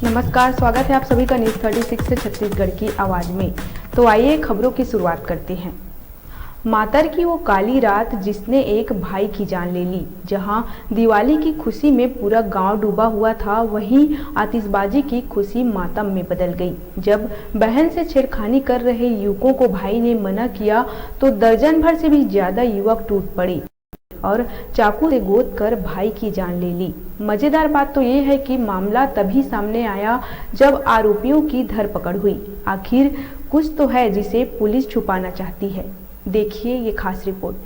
नमस्कार, स्वागत है आप सभी का न्यूज़ 36 से छत्तीसगढ़ की आवाज़ में। तो आइए खबरों की शुरुआत करते हैं। मातर की वो काली रात जिसने एक भाई की जान ले ली। जहां दिवाली की खुशी में पूरा गांव डूबा हुआ था, वहीं आतिशबाजी की खुशी मातम में बदल गई। जब बहन से छेड़खानी कर रहे युवकों को भाई ने मना किया तो दर्जन भर से भी ज्यादा युवक टूट पड़े और चाकू से गोद कर भाई की जान ले ली। मजेदार बात तो ये है कि मामला तभी सामने आया जब आरोपियों की धरपकड़ हुई। आखिर कुछ तो है जिसे पुलिस छुपाना चाहती है। देखिए ये खास रिपोर्ट।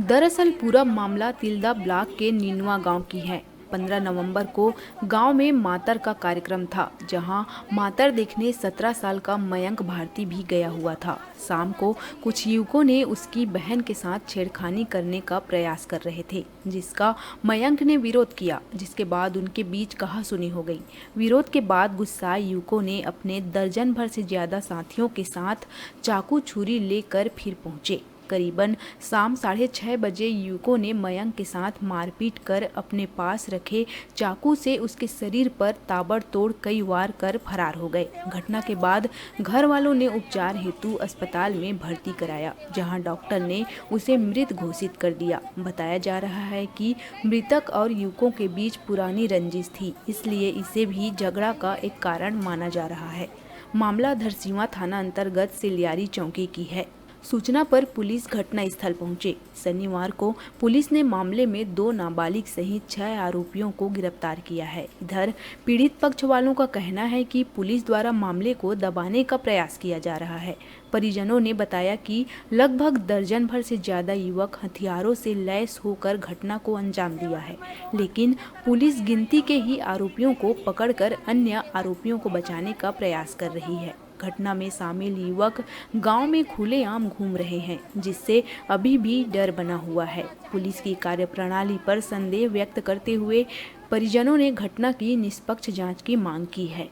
दरअसल पूरा मामला तिल्दा ब्लॉक के नीनवा गांव की है। 15 नवंबर को गांव में मातर का कार्यक्रम था, जहां मातर देखने 17 साल का मयंक भारती भी गया हुआ था। शाम को कुछ युवकों ने उसकी बहन के साथ छेड़खानी करने का प्रयास कर रहे थे, जिसका मयंक ने विरोध किया, जिसके बाद उनके बीच कहासुनी हो गई। विरोध के बाद गुस्साए युवकों ने अपने दर्जन भर से ज्यादा साथियों के साथ चाकू छुरी लेकर फिर पहुंचे। करीबन शाम 6:30 बजे युवकों ने मयंक के साथ मारपीट कर अपने पास रखे चाकू से उसके शरीर पर ताबड़तोड़ कई वार कर फरार हो गए। घटना के बाद घर वालों ने उपचार हेतु अस्पताल में भर्ती कराया, जहां डॉक्टर ने उसे मृत घोषित कर दिया। बताया जा रहा है कि मृतक और युवकों के बीच पुरानी रंजिश थी, इसलिए इसे भी झगड़ा का एक कारण माना जा रहा है। मामला धरसींवा थाना अंतर्गत सिलियारी चौकी की है। सूचना पर पुलिस घटनास्थल पहुंचे। शनिवार को पुलिस ने मामले में 2 नाबालिग सहित 6 आरोपियों को गिरफ्तार किया है। इधर पीड़ित पक्ष वालों का कहना है कि पुलिस द्वारा मामले को दबाने का प्रयास किया जा रहा है। परिजनों ने बताया कि लगभग दर्जन भर से ज्यादा युवक हथियारों से लैस होकर घटना को अंजाम दिया है, लेकिन पुलिस गिनती के ही आरोपियों को पकड़कर अन्य आरोपियों को बचाने का प्रयास कर रही है। घटना में शामिल युवक गांव में खुलेआम घूम रहे हैं, जिससे अभी भी डर बना हुआ है। पुलिस की कार्यप्रणाली पर संदेह व्यक्त करते हुए परिजनों ने घटना की निष्पक्ष जांच की मांग की है।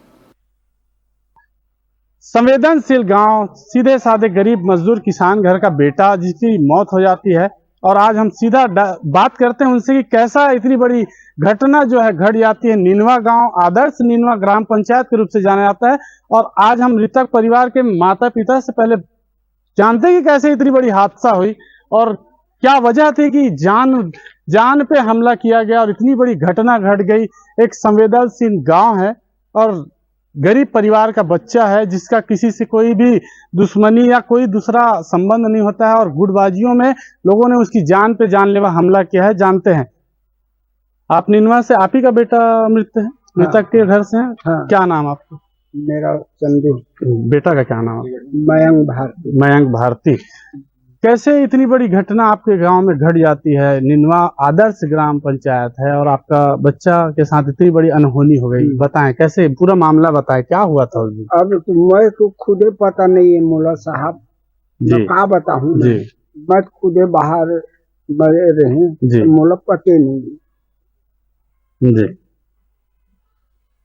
संवेदनशील गांव, सीधे साधे गरीब मजदूर किसान घर का बेटा जिसकी मौत हो जाती है, और आज हम सीधा बात करते हैं उनसे कि कैसा इतनी बड़ी घटना जो है घट जाती है। नीनवा गांव आदर्श नीनवा ग्राम पंचायत के रूप से जाना जाता है, और आज हम मृतक परिवार के माता पिता से पहले जानते हैं कि कैसे इतनी बड़ी हादसा हुई और क्या वजह थी कि जान पे हमला किया गया और इतनी बड़ी घटना घट गई। एक संवेदनशील गांव है और गरीब परिवार का बच्चा है, जिसका किसी से कोई भी दुश्मनी या कोई दूसरा संबंध नहीं होता है, और गुटबाजियों में लोगों ने उसकी जान पे जानलेवा हमला किया है। जानते हैं आप नीनवा से, आप ही का बेटा मृतक के घर से हैं। हाँ। क्या नाम आपका? मेरा चंदू। बेटा का क्या नाम है? मयंक भारती। मयंक भारती। कैसे इतनी बड़ी घटना आपके गांव में घट जाती है? नीनवा आदर्श ग्राम पंचायत है और आपका बच्चा के साथ इतनी बड़ी अनहोनी हो गई, बताएं कैसे पूरा मामला बताएं, क्या हुआ था उस दिन? अब मैं तो खुदे पता नहीं है मुला साहब, मैं क्या बताऊं जी। मैं खुदे बाहर मरे रहे जी, मुला पते नहीं जी।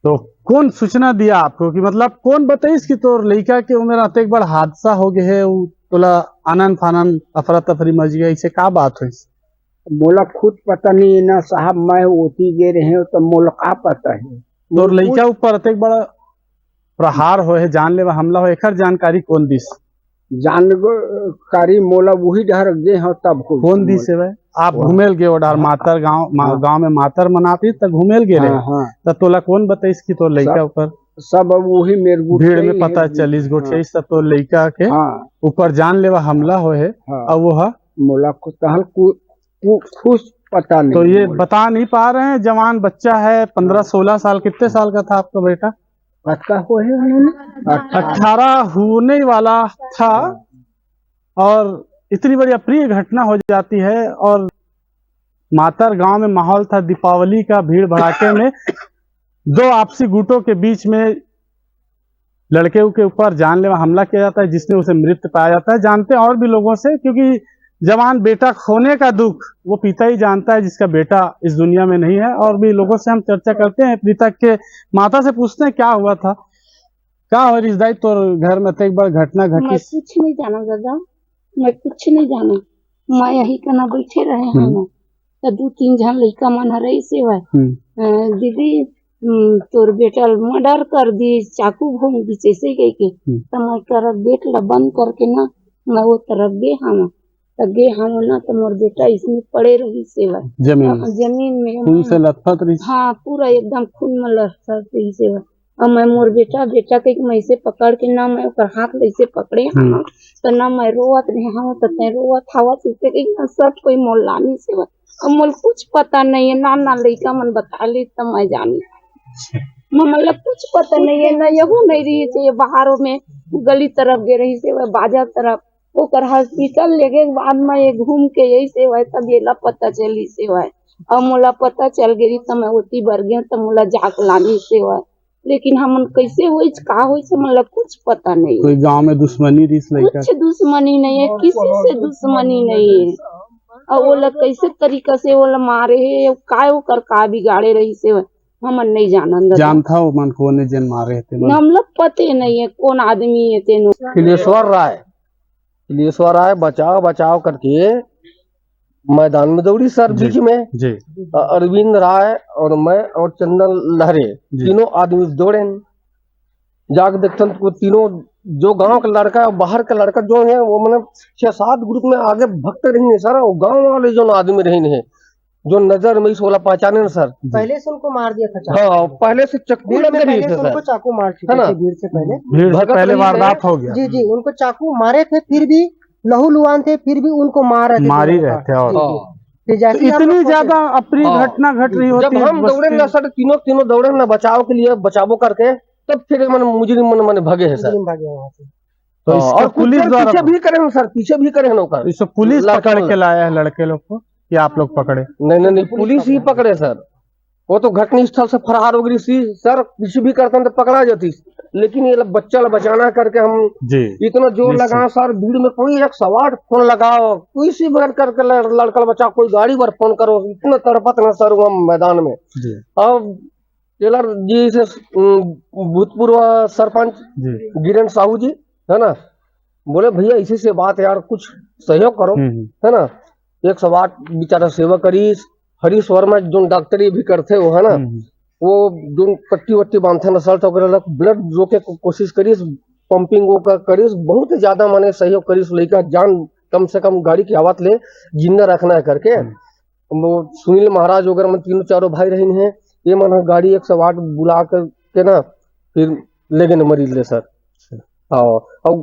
तो कौन सूचना दिया आपको कि मतलब कौन बताइस कि तोर लड़का के उम्र आते एक बड़ा हादसा हो गए है, तोला आनंद फानंद अफरा तफरी मच गया, इसे क्या बात हुई? मोला खुद पता नहीं ना साहब, मैं होती गे रहे तो मोला का पता है। तोर लड़का ऊपर अतेक बड़ा प्रहार हो है, जानलेवा हमला हो, एकर जानकारी कौन दिस? जानकारी मोला वही डर गे हो तब कौन दिस है? आप घूमेल गे ओडार मातर गांव में मातर मनाती तब घूमेल गे रहे, तब तोला कौन बताइस कि तोर लड़का ऊपर सब वही मेरे भीड़ में पता चलिस गोठे सब तो लड़का के ऊपर जानलेवा हमला हो है, और वो मोला खुश पता नहीं। तो ये बता नहीं पा रहे हैं, जवान बच्चा है 15-16 साल। कितने साल का था आपका बेटा? 18 होने वाला था, और इतनी बड़ी अप्रिय घटना हो जाती है। और मातर गांव में माहौल था दीपावली का, भीड़ भड़ाके में 2 आपसी गुटों के बीच में लड़के के ऊपर जानलेवा हमला किया जाता है, जिसने उसे मृत पाया जाता है। जानते हैं और भी लोगों से, क्योंकि जवान बेटा खोने का दुख वो पिता ही जानता है जिसका बेटा इस दुनिया में नहीं है। और भी लोगों से हम चर्चा करते हैं, मृतक के माता से पूछते हैं क्या हुआ था, क्या हो रिश्तेदारी तो घर में एक बार घटना घटी? मैं कुछ नहीं जाना दादा, मैं कुछ नहीं जाना, मैं यही करना बैठे रहे हैं। तो 2-3 झन लड़का मन हरई से दीदी तोर बेटा मर्डर कर दी, चाकू घूम दी ऐसे कह के। तो मैं कर गेट ला बंद करके ना मैं वो तरफ गे हम ना तो मोर बेटा इसमें पड़े रही से जमीन में खून से लथपथ रही। हाँ पूरा एकदम खून में लथपथ रही से। और मैं मोर बेटा के मैं इसे पकड़ के ना मैं ओकर हाथ ऐसे पकड़े हाँ तो ना मैं रोवत रहे हाँ तो तै रोवत हवा से ना सब कोई मोलानी से और मोल कुछ पता नहीं है ना लड़का मन बता ली तो मैं जानी मतलब कुछ पता नहीं है ना यहू नहीं रही से बाहरों में गली तरफ गे रही से बाजार तरफ ओकर हॉस्पिटल ले गए बाद में ये घूम के यही से तब ये ला पता चली से और मोला पता चल गई तो मैं ओती बर गया तो मोला जाक लानी से लेकिन हम कैसे हुई का हुई से मतलब कुछ पता नहीं। कोई गांव में दुश्मनी रिस कुछ दुश्मनी नहीं है, किसी से दुश्मनी नहीं है। और वो लोग कैसे तरीका से वो लोग मारे है काय ओकर का बिगाड़े रही से हम नहीं जान था वो मन को ने जन मारे थे हम लोग पते नहीं है कौन आदमी है तेनो। किलेश्वर राय बचाव करके मैदान में दौड़ी सर बीच में जी। अरविंद राय और मैं और चंदन लहरे तीनों आदमी दौड़े जाके देखते तो तीनों जो गांव का लड़का बाहर का लड़का जो है वो मतलब 6-7 ग्रुप में आगे भगते रही है सर। और गांव वाले जो आदमी रही है जो नजर में सोला पहचाने ना सर पहले से उनको मार दिया था। हाँ पहले से चक्कू लग रही थे सर, चाकू मार चुके थे भीड़ से पहले वारदात हो गया। जी उनको चाकू मारे थे फिर भी लहू लुहान थे फिर भी उनको मारी रहते और इतनी ज्यादा अप्रिय घटना घट रही होती है। जब हम दौड़े ना सर तीनों दौड़े ना बचाव के लिए बचावो करके तब फिर मुजरिम मन भगे है सर। तो और पुलिस द्वारा पीछे भी करे सर, पीछे भी करे नौकर। इसको पुलिस पकड़ के लाया है लड़के लोग को कि आप लोग पकड़े? नहीं पुलिस ही पकड़े सर। वो तो घटना स्थल से फरार हो गई सर। पीछे भी करते तो पकड़ा जाती, लेकिन ये बच्चा बचाना करके हम इतना जोर लगा सर। भीड़ में कोई 108 फोन लगाओ, कोई सी बार करके लड़का बचा, कोई गाड़ी पर फोन करो, इतना तड़पत ना सर वो मैदान में। अब टेलर जी से भूतपूर्व सरपंच गिरेन साहू जी है ना बोले भैया इसी से बात यार कुछ सहयोग करो है ना। 108 बेचारा सेवा करी। हरीश वर्मा जो डॉक्टरी भी करते वो है ना वो जो पट्टी वट्टी बांधते ना सल्ट वगैरह ब्लड रोके कोशिश करी, पंपिंग वो करी, बहुत ज्यादा माने सहयोग करी लेकर जान कम से कम गाड़ी की आवाज ले जिंदा रखना है करके। वो सुनील महाराज वगैरह मन 3-4 भाई रहे हैं ये मन गाड़ी 108 बुला के ना फिर ले गए मरीज ले सर। और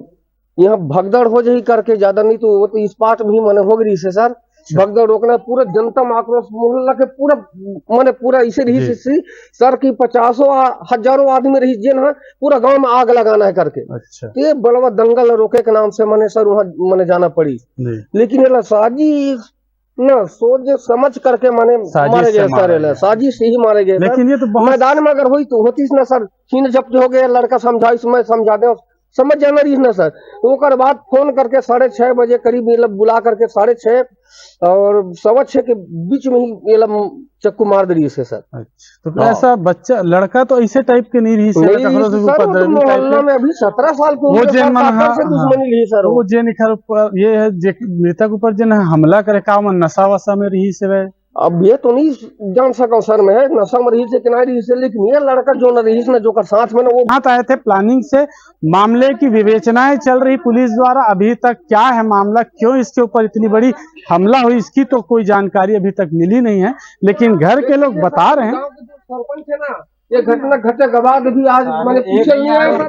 यहाँ भगदड़ हो जाही करके ज्यादा नहीं तो वो तो इस पार्ट भी मैंने हो गई से सर। भगदड़ रोकना पूरा जनता आक्रोश मोहल्ला के पूरा माने पूरा इसे रही सर की 50-1000 आदमी रही जे ना पूरा गांव में आग लगाना है करके। अच्छा। ये बड़वा दंगल रोके के नाम से मैंने सर वहाँ मैंने जाना पड़ी, लेकिन ये साजिश ना सोच समझ करके माने मारे गए सर। साजिश से ही मारे गए। लेकिन ये तो मैदान में अगर हुई तो होती ना सर। छीन झपट हो गया लड़का समझा इसमें समझा दे समझ जाना रही ना सर। ओकर बाद फोन करके 6:30 बजे करीब बुला करके 6:30 और 6:15 के बीच में ही ये चक्कू मार दे रही है सर। अच्छा तो ऐसा बच्चा लड़का तो ऐसे टाइप के नहीं रही सर। मोहल्ला में अभी 17 साल को वो जे दुश्मनी रही सर। वो जे ये है मृतक ऊपर जे हमला करे का नशा वशा में रही से अब ये तो नहीं जान सका सर मैं नशा में रही से कि नहीं रही से, लेकिन ये लड़का जो न रही ना जो कर साथ में ना वो हाथ आए थे प्लानिंग से। मामले की विवेचनाएं चल रही पुलिस द्वारा। अभी तक क्या है मामला, क्यों इसके ऊपर इतनी बड़ी हमला हुई इसकी तो कोई जानकारी अभी तक मिली नहीं है, लेकिन घर के लोग बता रहे हैं। सरपंच है ना ये घटना घटे के बाद भी आज मैंने पीछे नहीं आया सर।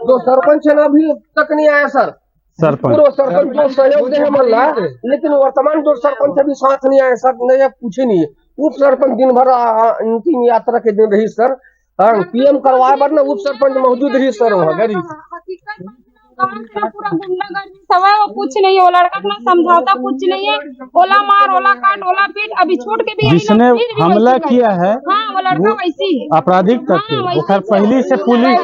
जो सरपंच है ना अभी तक नहीं आया सर। सरपंच जो सहयोग दे मल्ला, लेकिन वर्तमान जो सरपंच अभी साथ नहीं आए सर। नहीं पूछे नहीं है। उप सरपंच दिन भर अंतिम यात्रा के दिन रही सर। पीएम करवाए पर ना उप सरपंच मौजूद रही सर वहाँ गरीब पूरा गुंडागर्दी सवा कुछ नहीं है। वो लड़का ना समझौता कुछ नहीं है। ओला मार ओला काट ओला पीट अभी छोड़ के भी जिसने हमला किया है हाँ वो लड़का वैसी आपराधिक तत्व वो पहली से पुलिस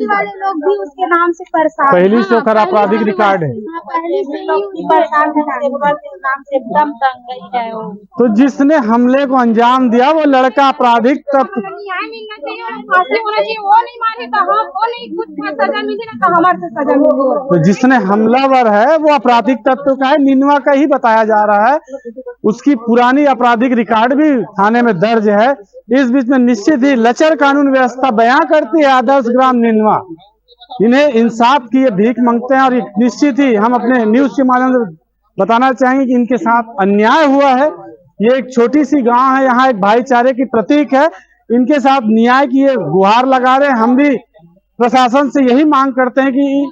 वाले लोग भी उसके नाम से परेशान पहली से आपराधिक रिकॉर्ड है। पहले से ही परेशान नाम से एकदम तंग गई है वो। तो जिसने हमले को अंजाम दिया वो लड़का आपराधिक तत्व, न्याय मिलना चाहिए और फांसी होना चाहिए। वो नहीं मारे तो हम, वो नहीं कुछ सजा मिली ना तो हमारे से सजा मिली। तो जिसने हमलावर है वो आपराधिक तत्व का है, निनवा का ही बताया जा रहा है। उसकी पुरानी आपराधिक रिकॉर्ड भी थाने में दर्ज है। इस बीच में निश्चित ही लचर कानून व्यवस्था बयां करती है आदर्श ग्राम निनवा। इन्हें इंसाफ की ये भीख मांगते हैं और निश्चित ही हम अपने न्यूज के माध्यम से बताना चाहेंगे कि इनके साथ अन्याय हुआ है। ये एक छोटी सी गांव है, यहाँ एक भाईचारे की प्रतीक है। इनके साथ न्याय की ये गुहार लगा रहे हैं। हम भी प्रशासन से यही मांग करते हैं कि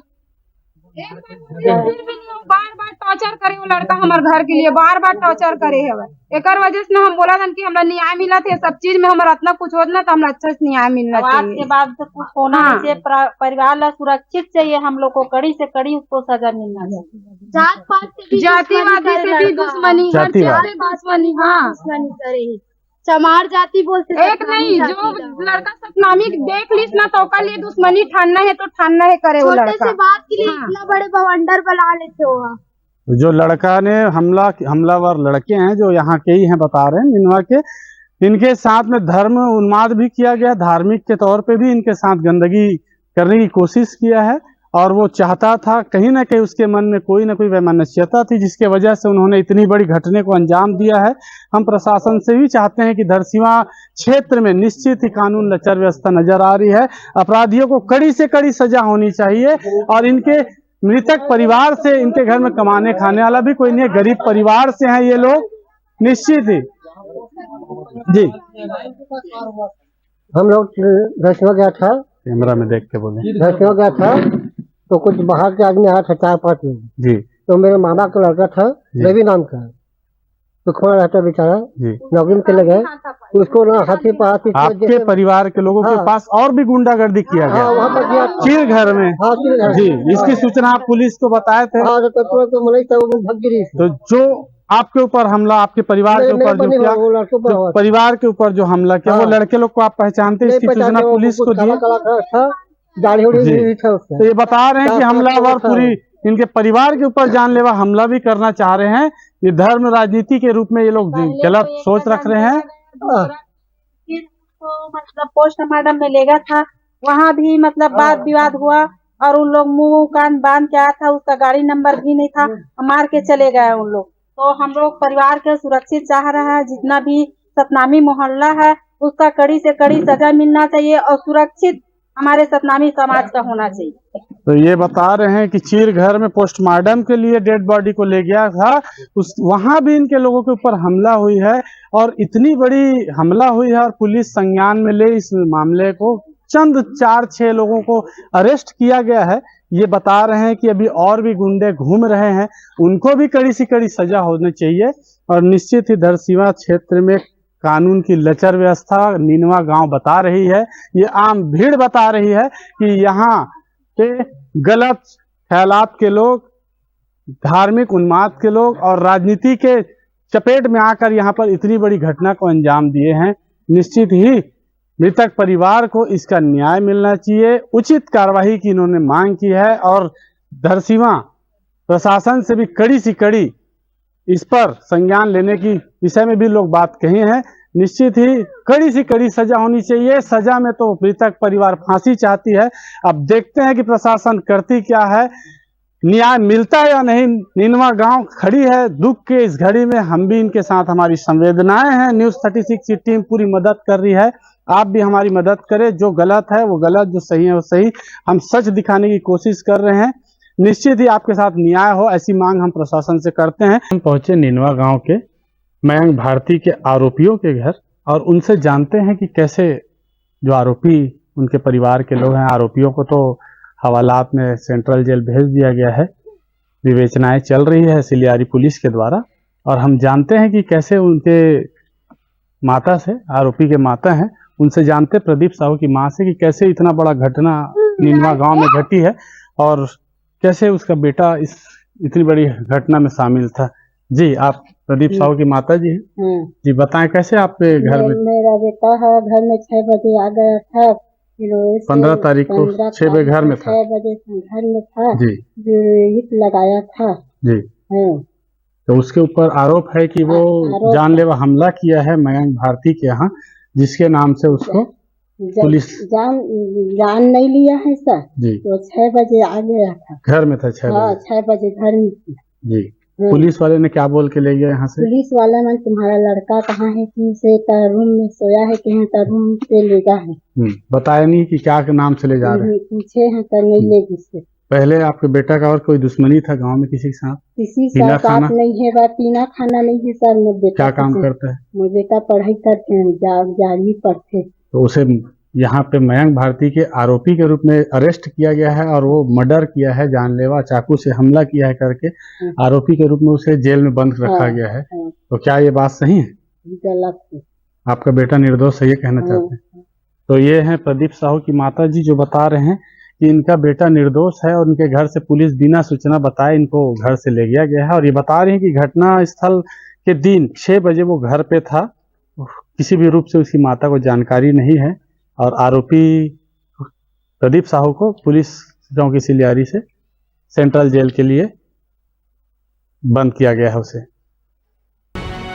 बार बार टॉर्चर करे वो लड़का, हमारे घर के लिए बार बार टॉर्चर करे है। एक वजह से हम बोला था कि हमरा न्याय मिला थे, सब चीज में हमारा इतना कुछ होना तो हमरा अच्छा से न्याय मिलना चाहिए। आज के बाद तो कुछ होना नहीं चाहिए, परिवार ला सुरक्षित चाहिए। हम लोग को कड़ी से कड़ी उसको सजा मिलना चाहिए। जात पात से भी जातिवादी से भी दुश्मनी, हर चीज से दुश्मनी। हाँ, करे चमार जाति बोलते एक नहीं, जो लड़का सतनामी देख लीस ना तो का लिए दुश्मनी ठानना है तो ठानना है करे वो लड़का। से बात के लिए इतना बड़े बवंडर बना लेते हो। जो लड़का ने हमलावर लड़के हैं जो यहाँ के ही हैं, बता रहे हैं निनवा के, इनके साथ में धर्म उन्माद भी किया गया। धार्मिक के तौर पे भी इनके साथ गंदगी करने की कोशिश किया है और वो चाहता था, कहीं ना कहीं उसके मन में कोई ना कोई वैमनस्यता थी जिसके वजह से उन्होंने इतनी बड़ी घटने को अंजाम दिया है। हम प्रशासन से भी चाहते हैं कि धरसींवा क्षेत्र में निश्चित ही कानून लचर व्यवस्था नजर आ रही है। अपराधियों को कड़ी से कड़ी सजा होनी चाहिए और इनके मृतक परिवार से, इनके घर में कमाने खाने वाला भी कोई नहीं है, गरीब परिवार से हैं ये लोग। निश्चित ही जी, हम लोग दसवा गया था, कैमरा में देख के बोले, दसवा गया था तो कुछ बाहर के आदमी आया था 4-5 लोग जी। तो मेरे मामा का लड़का था, रवि नाम का, दुखमा रहता बेचारा, नौकरी में चले गए। उसको ना हाथी पर हाथी, आपके परिवार के लोगों के पास और भी गुंडागर्दी किया गया वहाँ पर किया चीर घर में। जी, इसकी सूचना आप पुलिस को बताए थे। तो जो आपके ऊपर हमला, आपके परिवार के ऊपर जो किया, जो परिवार के ऊपर जो हमला किया, वो लड़के लोग को आप पहचानते हैं? इसकी सूचना पुलिस को दी? तो ये बता रहे हैं कि हमलावर पूरी इनके परिवार के ऊपर जानलेवा हमला भी करना चाह रहे हैं। ये धर्म राजनीति के रूप में ये लोग गलत सोच रख रहे हैं। तो मतलब पोस्टमार्टम में लेगा था, वहाँ भी मतलब वाद विवाद हुआ और उन लोग मुंह कान बांध के आया था, उसका गाड़ी नंबर भी नहीं था, मार के चले गए उन लोग। तो हम लोग परिवार के सुरक्षित चाह रहा है, जितना भी सतनामी मोहल्ला है उसका कड़ी से कड़ी सजा मिलना चाहिए और सुरक्षित हमारे सतनामी समाज का होना चाहिए। तो ये बता रहे हैं कि चीर घर में पोस्टमार्टम के लिए डेड बॉडी को ले गया था, वहां भी इनके लोगों के ऊपर हमला हुई है और इतनी बड़ी हमला हुई है और पुलिस संज्ञान में ले इस मामले को चंद 4-6 लोगों को अरेस्ट किया गया है। ये बता रहे हैं कि अभी और भी गुंडे घूम रहे हैं, उनको भी कड़ी से कड़ी सजा होनी चाहिए। और निश्चित ही धरसींवा क्षेत्र में कानून की लचर व्यवस्था निनवा गांव बता रही है, ये आम भीड़ बता रही है कि यहाँ के गलत ख्यालात के लोग, धार्मिक उन्माद के लोग और राजनीति के चपेट में आकर यहाँ पर इतनी बड़ी घटना को अंजाम दिए हैं। निश्चित ही मृतक परिवार को इसका न्याय मिलना चाहिए, उचित कार्रवाई की इन्होंने मांग की है और धरसींवा प्रशासन से भी कड़ी से कड़ी इस पर संज्ञान लेने की विषय में भी लोग बात कही है। निश्चित ही कड़ी से कड़ी सजा होनी चाहिए। सजा में तो मृतक परिवार फांसी चाहती है, अब देखते हैं कि प्रशासन करती क्या है, न्याय मिलता है या नहीं। निनवा गांव खड़ी है दुख के इस घड़ी में, हम भी इनके साथ, हमारी संवेदनाएं हैं। न्यूज़ 36 की टीम पूरी मदद कर रही है, आप भी हमारी मदद करें। जो गलत है वो गलत, जो सही है वो सही, हम सच दिखाने की कोशिश कर रहे हैं। निश्चित ही आपके साथ न्याय हो, ऐसी मांग हम प्रशासन से करते हैं। हम पहुंचे निनवा गांव के मयंक भारती के आरोपियों के घर और उनसे जानते हैं कि कैसे जो आरोपी, उनके परिवार के लोग हैं, आरोपियों को तो हवालात में सेंट्रल जेल भेज दिया गया है, विवेचनाएं चल रही है सिलियारी पुलिस के द्वारा। और हम जानते हैं कि कैसे उनके माता से, आरोपी के माता हैं, उनसे जानते प्रदीप साहू की मां से कि कैसे इतना बड़ा घटना निनवा गांव में घटी है और कैसे उसका बेटा इस इतनी बड़ी घटना में शामिल था। जी, आप प्रदीप साहू की माता जी हैं? जी, बताएं कैसे आपके घर में? मेरा बेटा है, घर में 6 बजे आ गया था, फिर 15 तारीख को 6 बजे घर में था। 6 बजे घर में था। जी ईट लगाया था। जी। हाँ। तो उसके ऊपर आरोप है कि वो जानलेवा हमला किया है मयंक भारती के यहाँ, जिसके नाम से उसको पुलिस जान नहीं लिया है सर जी। तो 6 बजे आ गया था, घर में था 6 बजे। हाँ 6 बजे घर में थी जी। पुलिस वाले ने क्या बोल के ले गया यहाँ से? पुलिस वाला ने तुम्हारा लड़का कहाँ है, तुमसे रूम में सोया है कहीं, रूम से ले गया है। बताया नहीं कि क्या के नाम से ले जा रहे हैं? पूछे हैं तो नहीं ले जिससे। पहले आपके बेटा का और कोई दुश्मनी था गांव में किसी के साथ? किसी से साथ नहीं है, पीना खाना नहीं है सर। मेरे बेटा क्या काम करता है? मेरे बेटा पढ़ाई करते हैं, 11वीं पढ़ते। तो उसे यहाँ पे मयंक भारती के आरोपी के रूप में अरेस्ट किया गया है और वो मर्डर किया है, जानलेवा चाकू से हमला किया है करके आरोपी के रूप में उसे जेल में बंद रखा गया है। तो क्या ये बात सही है? गलत है। आपका बेटा निर्दोष है ये कहना चाहते हैं? तो ये है प्रदीप साहू की माता जी जो बता रहे हैं कि इनका बेटा निर्दोष है और उनके घर से पुलिस बिना सूचना बताए इनको घर से ले गया गया है। और ये बता रहे हैं कि घटना स्थल के दिन 6 बजे वो घर पे था, किसी भी रूप से उसकी माता को जानकारी नहीं है। और आरोपी प्रदीप साहू को पुलिस चौकी सिलियारी से सेंट्रल जेल के लिए बंद किया गया है उसे।